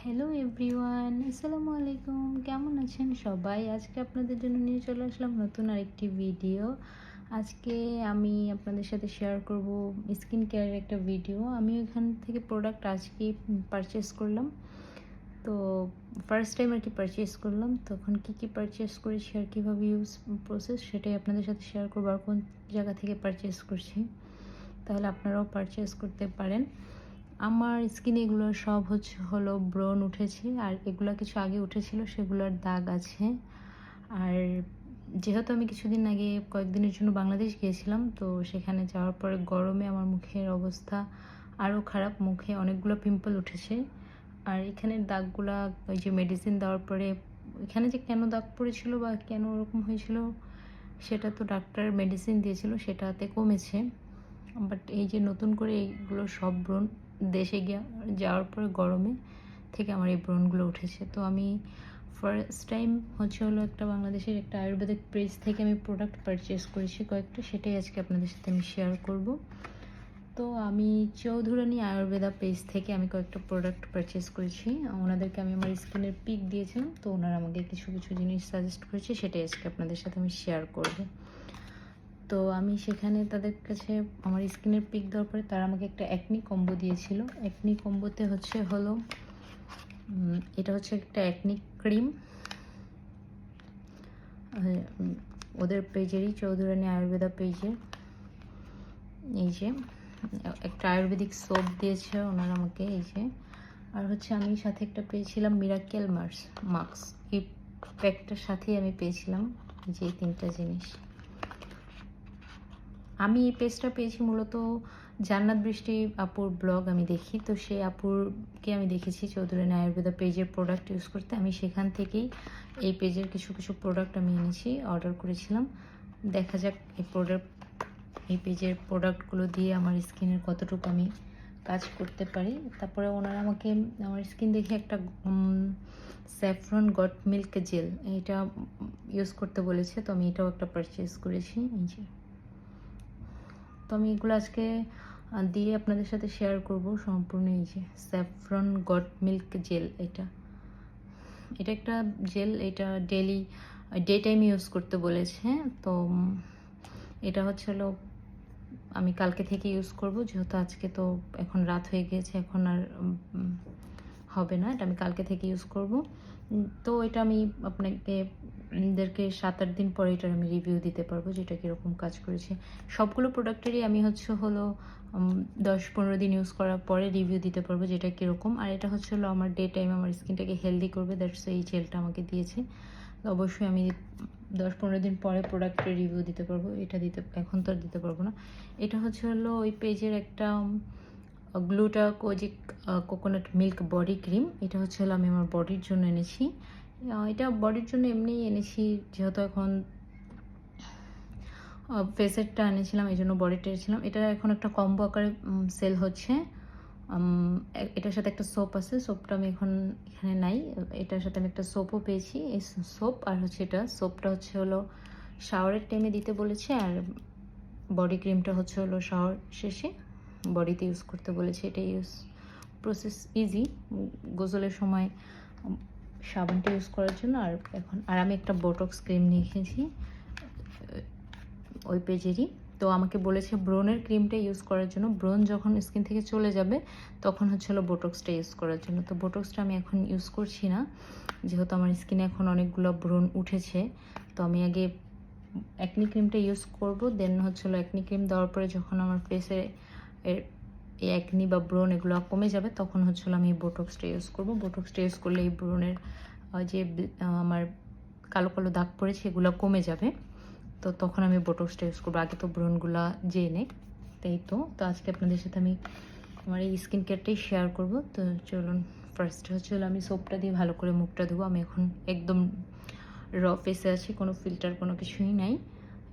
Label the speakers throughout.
Speaker 1: Hello everyone, আসসালামু আলাইকুম। কেমন আছেন সবাই? আজকে আপনাদের জন্য নিয়ে চলে আসলাম নতুন আরেকটি ভিডিও। আজকে আমি আপনাদের সাথে শেয়ার করব স্কিন কেয়ারের একটা ভিডিও। আমি ওইখান থেকে প্রোডাক্ট আজকেই পারচেস করলাম। তো ফার্স্ট টাইম আর কি পারচেস করলাম। তখন কি পারচেস করেছি আর কীভাবে ইউজ প্রসেস সেটাই আপনাদের সাথে শেয়ার করবো, আর কোন জায়গা থেকে পারচেস করছি, তাহলে আপনারাও পারচেস করতে পারেন। আমার স্কিনে এগুলো সব হলো ব্রণ উঠেছে, আর এগুলো কিছু আগে উঠেছিল, সেগুলোর দাগ আছে। আর যেহেতু আমি কিছুদিন আগে কয়েকদিনের জন্য বাংলাদেশ গিয়েছিলাম, তো সেখানে যাওয়ার পরে গরমে আমার মুখের অবস্থা আরও খারাপ, মুখে অনেকগুলো পিম্পল উঠেছে। আর এখানের দাগগুলা ওই যে মেডিসিন দেওয়ার পরে এখানে যে কেন দাগ পড়েছিল বা কেন ওরকম হয়েছিল, সেটা তো ডাক্তার মেডিসিন দিয়েছিল, সেটাতে কমেছে। বাট এই যে নতুন করে এইগুলো সব ব্রণ দেশে যাওয়ার পরে গরমে থেকে আমার এই ব্রণগুলো উঠেছে। তো আমি ফার্স্ট টাইম হলো একটা বাংলাদেশের একটা আয়ুর্বেদিক পেজ থেকে আমি প্রোডাক্ট পারচেস করেছি কয়েকটা, সেটাই আজকে আপনাদের সাথে আমি শেয়ার করব। তো আমি চৌধুরানী আয়ুর্বেদা পেজ থেকে আমি কয়েকটা প্রোডাক্ট পারচেস করেছি। ওনাদেরকে আমি আমার স্কিনের পিক দিয়েছিলাম, তো ওনারা আমাকে কিছু কিছু জিনিস সাজেস্ট করেছে, সেটাই আজকে আপনাদের সাথে আমি শেয়ার করব। তো আমি সেখানে তাদের কাছে আমার স্কিনের পিক দেওয়ার পরে তারা আমাকে একটা অ্যাকনি কম্বো দিয়েছিল। অ্যাকনি কম্বোতে হলো এটা হচ্ছে একটা অ্যাকনি ক্রিম, ওদের পেজেরই, চৌধুরানী আয়ুর্বেদা পেজের। এই যে একটা আয়ুর্বেদিক সোপ দিয়েছে ওনারা আমাকে, এই যে। আর আমি সাথে একটা পেয়েছিলাম মিরাকেল মাস্ক, এই প্যাকটার সাথেই আমি পেয়েছিলাম যে তিনটা জিনিস। আমি এই পেজটা পেয়েছি মূলত জান্নাত বৃষ্টি আপুর ব্লগ আমি দেখি, তো সেই আপুরকে আমি দেখেছি চৌধুরানী আয়ুর্বেদা পেজের প্রোডাক্ট ইউজ করতে। আমি সেখান থেকেই এই পেজের কিছু কিছু প্রোডাক্ট আমি এনেছি, অর্ডার করেছিলাম। দেখা যাক এই পেজের প্রোডাক্টগুলো দিয়ে আমার স্কিনের কতটুকু আমি কাজ করতে পারি। তারপরে ওনারা আমাকে আমার স্কিন দেখে একটা স্যাফরন গট মিল্ক জেল এটা ইউজ করতে বলেছে, তো আমি এটাও একটা পারচেস করেছি। এই যে, তো আমি এগুলো আজকে দিয়ে আপনাদের সাথে শেয়ার করব সম্পূর্ণ। এই যে স্যাফরন গট মিল্ক জেল, এটা একটা জেল, এটা ডে টাইম ইউজ করতে বলেছে। তো এটা হলো আমি কালকে থেকে ইউজ করব, যেহেতু আজকে তো এখন রাত হয়ে গিয়েছে, এখন আর হবে না, এটা আমি কালকে থেকে ইউজ করব। তো এটা আমি আপনাদেরকে 7-8 দিন পরে এটার আমি রিভিউ দিতে পারবো, যেটা কীরকম কাজ করেছে। সবগুলো প্রোডাক্টেরই আমি হলো 10-15 দিন ইউজ করার পরে রিভিউ দিতে পারবো যেটা কীরকম। আর এটা হলো আমার ডে টাইম আমার স্কিনটাকে হেলদি করবে, দ্যাটস এই জেলটা আমাকে দিয়েছে। তো অবশ্যই আমি 10-15 দিন পরে প্রোডাক্টের রিভিউ দিতে পারবো, এখন তো আর দিতে পারবো না। এটা হলো ওই পেজের একটা গ্লুটাকোজিক কোকোনাট মিল্ক বডি ক্রিম। এটা হলো আমি আমার বডির জন্য এনেছি। এটা বডির জন্য এমনিই এনেছি, যেহেতু এখন ফেসেরটা এনেছিলাম, এই জন্য বডিটা এনেছিলাম। এটা এখন একটা কম্বো আকারে সেল হচ্ছে। এটার সাথে একটা সোপ আছে, সোপটা আমি এখানে নাই। এটার সাথে আমি একটা সোপও পেয়েছি, এই সোপ। আর এটা সোপটা হলো শাওয়ারের টাইমে দিতে বলেছে, আর বডি ক্রিমটা হলো শাওয়ার শেষে বডিতে ইউজ করতে বলেছে। এটা প্রসেস ইজি, গোসলের সময় সাবানটা ইউজ করার জন্য। আর আমি একটা বোটক্স ক্রিম নিয়েছি ওই পেজেরই। তো আমাকে বলেছে ব্রণের ক্রিমটা ইউজ করার জন্য, ব্রণ যখন স্কিন থেকে চলে যাবে তখন হলো বোটক্সটা ইউজ করার জন্য। তো বোটক্সটা আমি এখন ইউজ করছি না, যেহেতু আমার স্কিনে এখন অনেকগুলো ব্রণ উঠেছে। তো আমি আগে অ্যাকনি ক্রিমটা ইউজ করব, দেন হলো অ্যাকনি ক্রিম দেওয়ার পরে যখন আমার ফেসে এই অ্যাকনি বা ব্রণ এগুলো কমে যাবে, তখন হলো আমি বোটক্সটা ইউজ করব। বোটক্সটা ইউজ করলে এই ব্রণের যে আমার কালো কালো দাগ পড়েছে এগুলো কমে যাবে। তো তখন আমি বোটক্সটা ইউজ করবো, আগে তো ব্রণগুলা জেনে। তাই তো আজকে আপনাদের সাথে আমি আমার এই স্কিন কেয়ারটাই শেয়ার করব। তো চলুন, ফার্স্ট হলো আমি সোপটা দিয়ে ভালো করে মুখটা ধোবো। আমি এখন একদম র ফেসে আছি, কোনো ফিল্টার কোনো কিছুই নাই।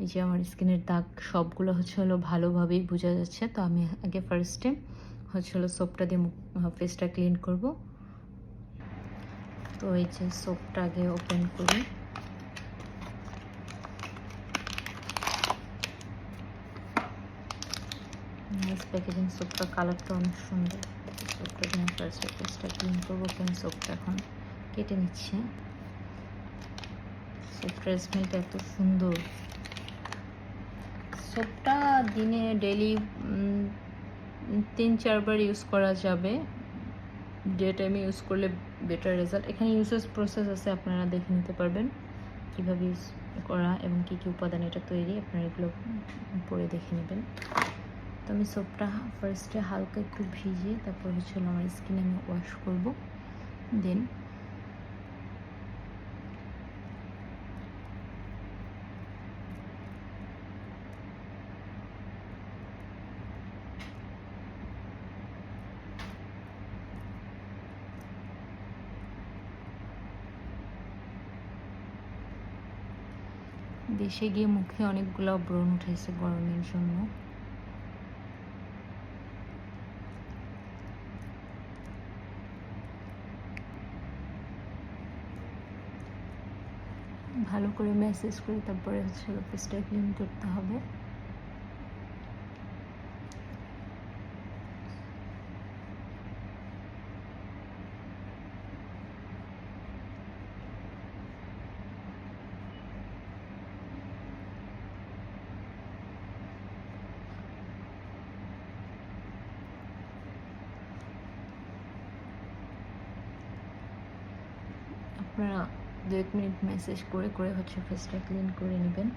Speaker 1: এই যে আমার স্কিনের দাগ সবগুলো হলো ভালোভাবেই বোঝা যাচ্ছে। তো আমি আগে ফার্স্টে হলো সোপটা দিয়ে ফেসটা ক্লিন করব। তো এই যে সোপটা আগে ওপেন করি। নাইস প্যাকেজিং, সোপটা কালারটা অনেক সুন্দর। সোপটা দিয়ে ফার্স্টে ফেসটা ক্লিন করবো। সোপটা এখন কেটে নিচ্ছে। সোপটার স্মেলটা এত সুন্দর। সোপটা দিনে ডেইলি 3-4 বার ইউজ করা যাবে। ডে টাইমে ইউজ করলে বেটার রেজাল্ট। এখানে ইউজেস প্রসেস আছে, আপনারা দেখে নিতে পারবেন কীভাবে ইউজ করা এবং কী কী উপাদান এটা তৈরি, আপনারা এগুলো পরে দেখে নেবেন। তো আমি সোপটা ফার্স্টে হালকা একটু ভিজিয়ে তারপর আমার স্কিনে আমি ওয়াশ করব। দেন দেশে গিয়ে মুখে অনেকগুলো ব্রণ উঠেছে গরমের জন্য। ভালো করে ম্যাসেজ করে তারপরে ফেসটা ক্লিন করতে হবে। আপনারা 2-1 মিনিট ম্যাসেজ করে করে ফেসটা ক্লিন করে নেবেন।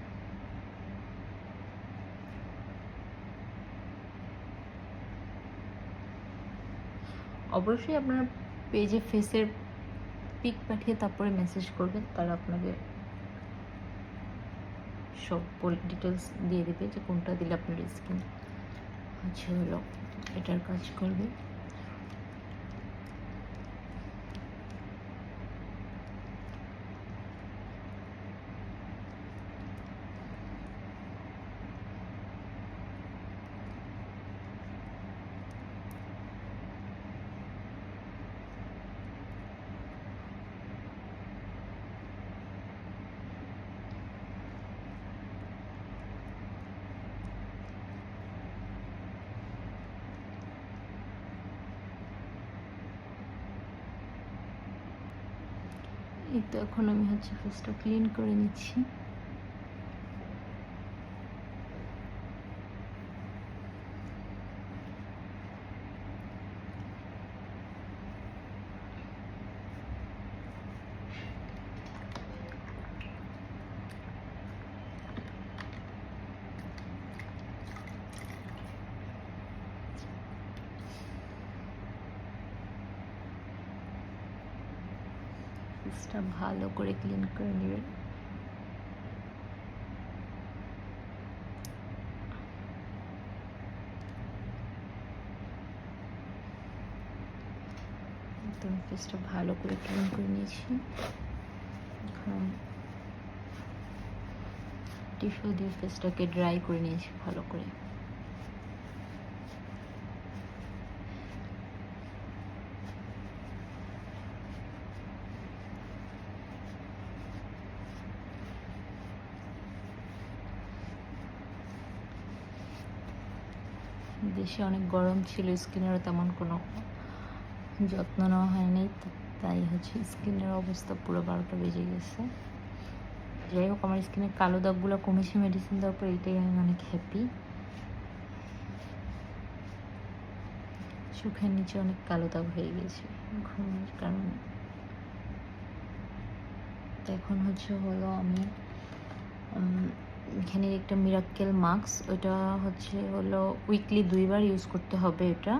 Speaker 1: অবশ্যই আপনারা পেজে ফেসের পিক পাঠিয়ে তারপরে মেসেজ করবেন, তারা আপনাকে সব ডিটেলস দিয়ে দেবে যে কোনটা দিলে আপনার স্কিন এটার কাজ করবে। এই তো এখন আমি ফেসটা ক্লিন করে নিচ্ছি। ফেসটা ভালো করে ক্লিন করে নেবেন। একদম ফেসটা ভালো করে ক্লিন করে নিয়েছি। এখন টিস্যু দিয়ে ফেসটাকে ড্রাই করে নিয়েছি ভালো করে। দেশে অনেক গরম ছিল, স্কিনেরও তেমন কোনো যত্ন নেওয়া হয়নি, তাই স্কিনের অবস্থা পুরো 12টা বেজে গেছে। যাই হোক, আমার স্কিনের কালো দাগগুলো কমেছে মেডিসিন দেওয়ার পর, এটাই আমি অনেক হ্যাপি। চোখের নিচে অনেক কালো দাগ হয়ে গেছে ঘুমের কারণে। তো এখন আমি এখানে একটা মিরাক্কেল মাস্ক, ওইটা উইকলি 2 বার ইউজ করতে হবে। এটা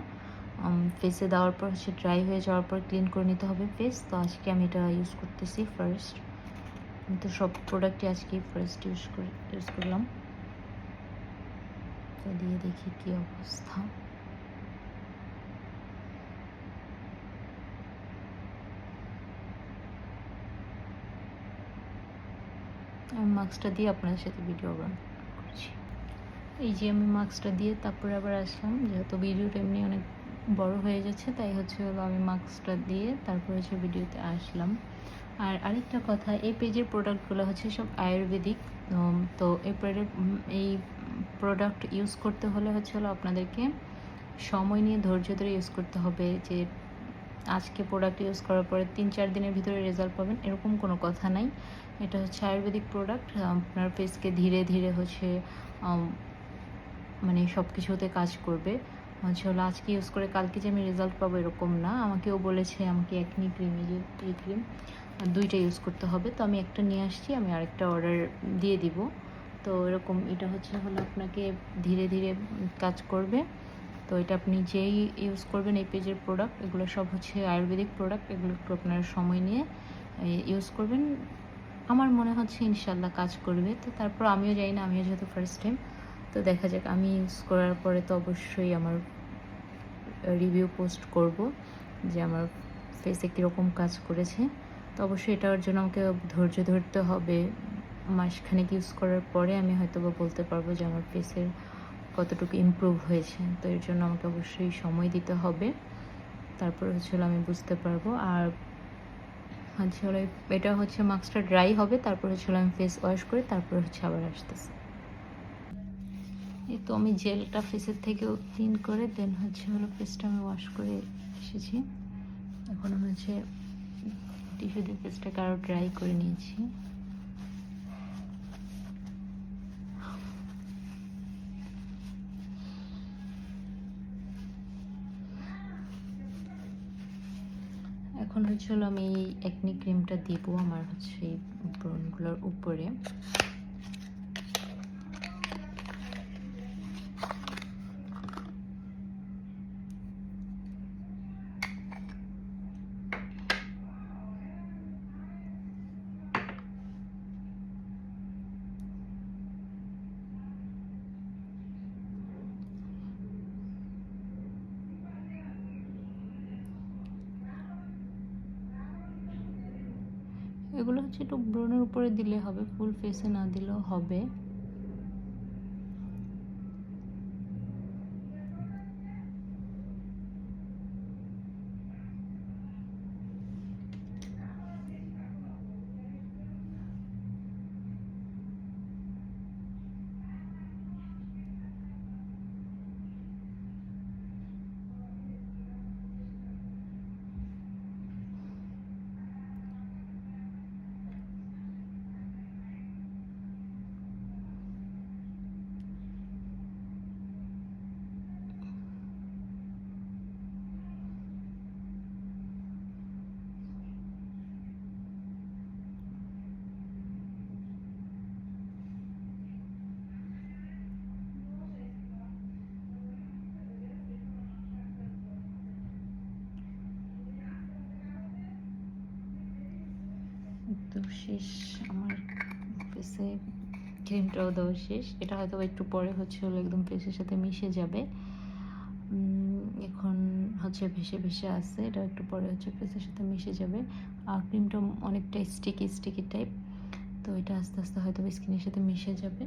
Speaker 1: ফেসে দেওয়ার পর ড্রাই হয়ে যাওয়ার পর ক্লিন করে নিতে হবে ফেস। তো আজকে আমি এটা ইউজ করতেছি ফার্স্ট। তো সব প্রোডাক্টই আজকে ফার্স্ট ইউজ করলাম। তো দিয়ে দেখি কি অবস্থা। আমি মাস্কটা দিয়ে আপনাদের সাথে ভিডিও করছি। এই যে আমি মাস্কটা দিয়ে তারপরে আবার আসলাম, যেহেতু ভিডিওটা এমনি অনেক বড় হয়ে যাচ্ছে, তাই আমি মাস্কটা দিয়ে তারপরে ভিডিওতে আসলাম। আর আরেকটা কথা, এই পেজের প্রোডাক্টগুলো সব আয়ুর্বেদিক। তো এই প্রোডাক্ট ইউজ করতে হলে আপনাদেরকে সময় নিয়ে ধৈর্য ধরে ইউজ করতে হবে, যে আজকে প্রোডাক্ট ইউজ করার পরে 3-4 দিনের ভিতরে রেজাল্ট পাবেন এরকম কোনো কথা নাই। এটা হচ্ছে আয়ুর্বেদিক প্রোডাক্ট, আপনার ফেসকে ধীরে ধীরে হচ্ছে মানে সব কিছুতে কাজ করবে। হলো আজকে ইউজ করে কালকে যে আমি রেজাল্ট পাবো এরকম না। আমাকেও বলেছে, আমাকে একনি ক্রিম, এই ক্রিম 2টা ইউজ করতে হবে। তো আমি একটা নিয়ে আসছি, আমি আরেকটা অর্ডার দিয়ে দিব। তো এরকম এটা হলো আপনাকে ধীরে ধীরে কাজ করবে। তো এটা আপনি যেই ইউজ করবেন এই পেজের প্রোডাক্ট, এগুলো সব হচ্ছে আয়ুর্বেদিক প্রোডাক্ট। এগুলো একটু আপনার সময় নিয়ে ইউজ করবেন। আমার মনে হচ্ছে ইনশাল্লাহ কাজ করবে। তো তারপর আমিও জানি না, আমিও যেহেতু ফার্স্ট টাইম, তো দেখা যাক। আমি ইউজ করার পরে তো অবশ্যই আমার রিভিউ পোস্ট করব যে আমার ফেসে কীরকম কাজ করেছে। তো অবশ্যই এটার জন্য আমাকে ধৈর্য ধরতে হবে। মাসখানেক ইউজ করার পরে আমি হয়তো বা বলতে পারবো যে আমার ফেসের কতটুকু ইমপ্রুভ হয়েছে। তো এর জন্য আমাকে অবশ্যই সময় দিতে হবে, তারপরে আমি বুঝতে পারবো। আর এটা মাস্কটা ড্রাই হবে, তারপর আমি ফেস ওয়াশ করে তারপর আবার আসতেছি। এই তো আমি জেলটা ফেসের থেকেও ক্লিন করে দেন ফেসটা আমি ওয়াশ করে এসেছি। এখন আমি টিস্যু দিয়ে ফেসটাকে আরও ড্রাই করে নিয়েছি। এখন আমি এই একনি ক্রিমটা দিব আমার এই ব্রণগুলোর উপরে। এগুলো একটু ব্রণের উপরে দিলে হবে, ফুল ফেসে না দিলেও হবে। একদম শেষ, আমার ফেসে ক্রিমটাও দেওয়া শেষ। এটা হয়তো একটু পরে একদম ফেসের সাথে মিশে যাবে। এখন ভেসে ভেসে আছে, এটা একটু পরে ফেসের সাথে মিশে যাবে। আর ক্রিমটা অনেকটা স্টিকি টাইপ, তো এটা আস্তে আস্তে হয়তো স্কিনের সাথে মিশে যাবে।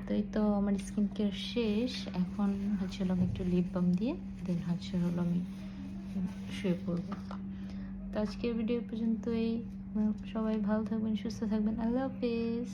Speaker 1: তো এই তো আমার স্কিন কেয়ার শেষ। এখন আমি একটু লিপ বাম দিয়ে দেন আমি শুয়ে পড়বো। তো আজকের ভিডিও পর্যন্তই। সবাই ভালো থাকবেন, সুস্থ থাকবেন। আল্লাহ হাফিজ।